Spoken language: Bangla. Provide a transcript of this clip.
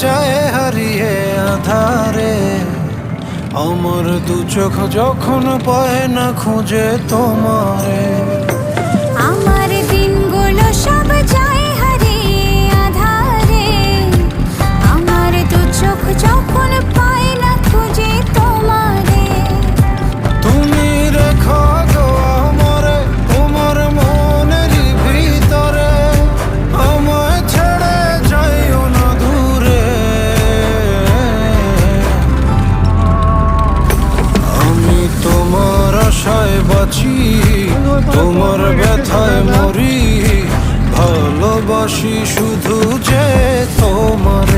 যায় হারিয়ে আধারে। আমার দু চোখ যখন পায় না খুঁজে তোমারে। আমার দিনগুলো সব যায় হারিয়ে আধারে। আমার দু চোখ যখন পায় না খুঁজে তোমারে। তুমি রেখো গো আমারে তোমার মনের ভিতরে, আমায় ছেড়ে যাইও না দূরে। আমি তোমার আশায় বাঁচি, তোমার ব্যথায় মরি, ভালোবাসি শুধু যে তোমার।